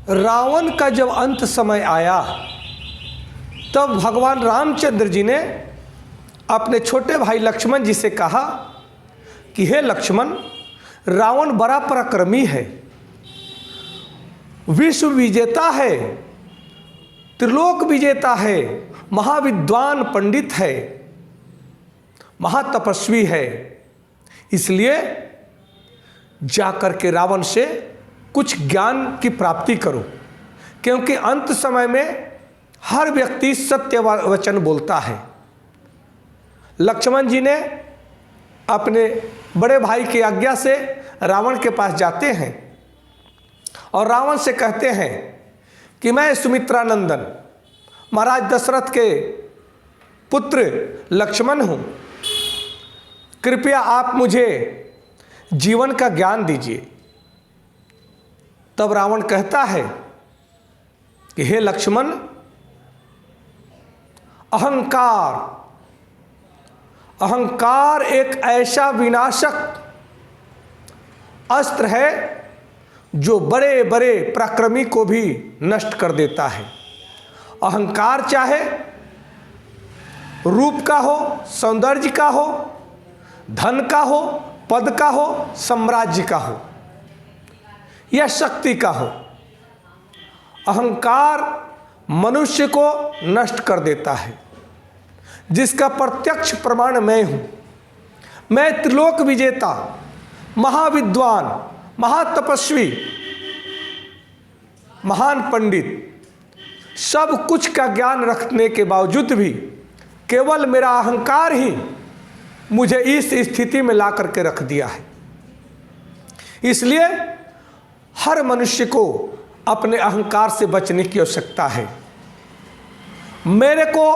रावण का जब अंत समय आया तब भगवान रामचंद्र जी ने अपने छोटे भाई लक्ष्मण जी से कहा कि हे लक्ष्मण, रावण बड़ा पराक्रमी है, विश्व विजेता है, त्रिलोक विजेता है, महाविद्वान पंडित है, महातपस्वी है। इसलिए जाकर के रावण से कुछ ज्ञान की प्राप्ति करो, क्योंकि अंत समय में हर व्यक्ति सत्य वचन बोलता है। लक्ष्मण जी ने अपने बड़े भाई की आज्ञा से रावण के पास जाते हैं और रावण से कहते हैं कि मैं सुमित्रा नंदन महाराज दशरथ के पुत्र लक्ष्मण हूँ, कृपया आप मुझे जीवन का ज्ञान दीजिए। तब रावण कहता है कि हे लक्ष्मण, अहंकार एक ऐसा विनाशक अस्त्र है जो बड़े बड़े पराक्रमी को भी नष्ट कर देता है। अहंकार चाहे रूप का हो, सौंदर्य का हो, धन का हो, पद का हो, साम्राज्य का हो या शक्ति का हो, अहंकार मनुष्य को नष्ट कर देता है, जिसका प्रत्यक्ष प्रमाण मैं हूं। मैं त्रिलोक विजेता, महाविद्वान, महातपस्वी, महान पंडित, सब कुछ का ज्ञान रखने के बावजूद भी केवल मेरा अहंकार ही मुझे इस स्थिति में ला करके रख दिया है। इसलिए हर मनुष्य को अपने अहंकार से बचने की आवश्यकता है। मेरे को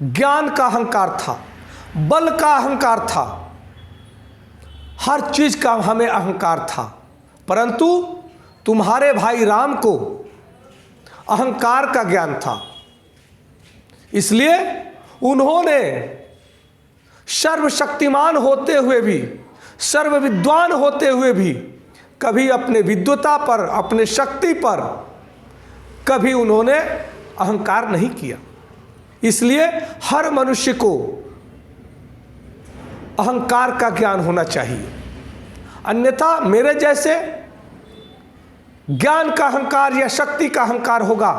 ज्ञान का अहंकार था, बल का अहंकार था, हर चीज का हमें अहंकार था, परंतु तुम्हारे भाई राम को अहंकार का ज्ञान था। इसलिए उन्होंने सर्वशक्तिमान होते हुए भी, सर्व विद्वान होते हुए भी कभी अपने विद्वता पर, अपने शक्ति पर कभी उन्होंने अहंकार नहीं किया। इसलिए हर मनुष्य को अहंकार का ज्ञान होना चाहिए, अन्यथा मेरे जैसे ज्ञान का अहंकार या शक्ति का अहंकार होगा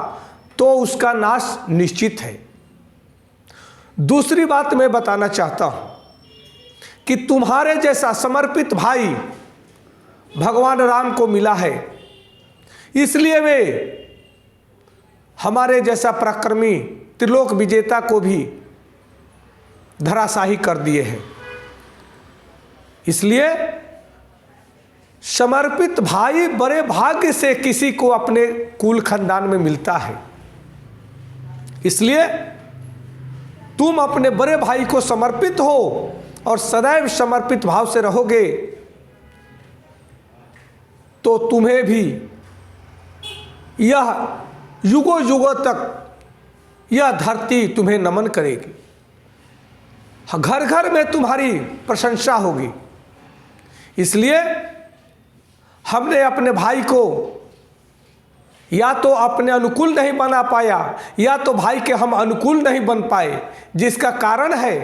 तो उसका नाश निश्चित है। दूसरी बात मैं बताना चाहता हूं कि तुम्हारे जैसा समर्पित भाई भगवान राम को मिला है, इसलिए वे हमारे जैसा पराक्रमी त्रिलोक विजेता को भी धराशाही कर दिए हैं। इसलिए समर्पित भाई बड़े भाग्य से किसी को अपने कुल खानदान में मिलता है। इसलिए तुम अपने बड़े भाई को समर्पित हो और सदैव समर्पित भाव से रहोगे तो तुम्हें भी यह युगों युगों तक यह धरती तुम्हें नमन करेगी, घर घर में तुम्हारी प्रशंसा होगी। इसलिए हमने अपने भाई को या तो अपने अनुकूल नहीं बना पाया या तो भाई के हम अनुकूल नहीं बन पाए, जिसका कारण है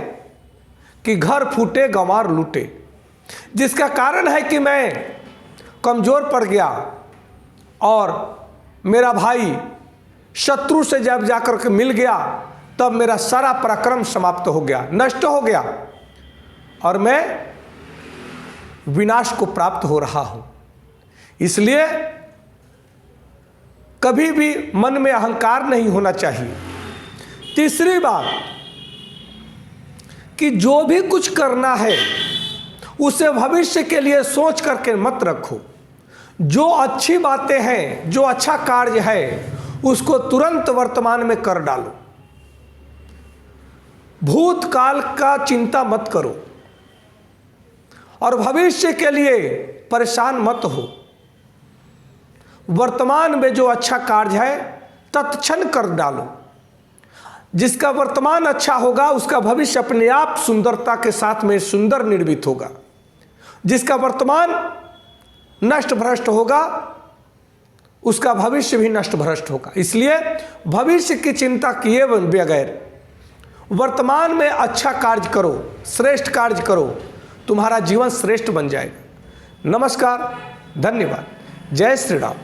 कि घर फूटे गंवार लूटे, जिसका कारण है कि मैं कमज़ोर पड़ गया और मेरा भाई शत्रु से जब जाकर के मिल गया तब मेरा सारा पराक्रम समाप्त हो गया, नष्ट हो गया और मैं विनाश को प्राप्त हो रहा हूं। इसलिए कभी भी मन में अहंकार नहीं होना चाहिए। तीसरी बात कि जो भी कुछ करना है उसे भविष्य के लिए सोच करके मत रखो। जो अच्छी बातें हैं, जो अच्छा कार्य है, उसको तुरंत वर्तमान में कर डालो। भूतकाल का चिंता मत करो और भविष्य के लिए परेशान मत हो। वर्तमान में जो अच्छा कार्य है तत्क्षण कर डालो। जिसका वर्तमान अच्छा होगा उसका भविष्य अपने आप सुंदरता के साथ में सुंदर निर्मित होगा। जिसका वर्तमान नष्ट भ्रष्ट होगा, उसका भविष्य भी नष्ट भ्रष्ट होगा। इसलिए भविष्य की चिंता किए बगैर वर्तमान में अच्छा कार्य करो, श्रेष्ठ कार्य करो, तुम्हारा जीवन श्रेष्ठ बन जाएगा। नमस्कार, धन्यवाद, जय श्री राम।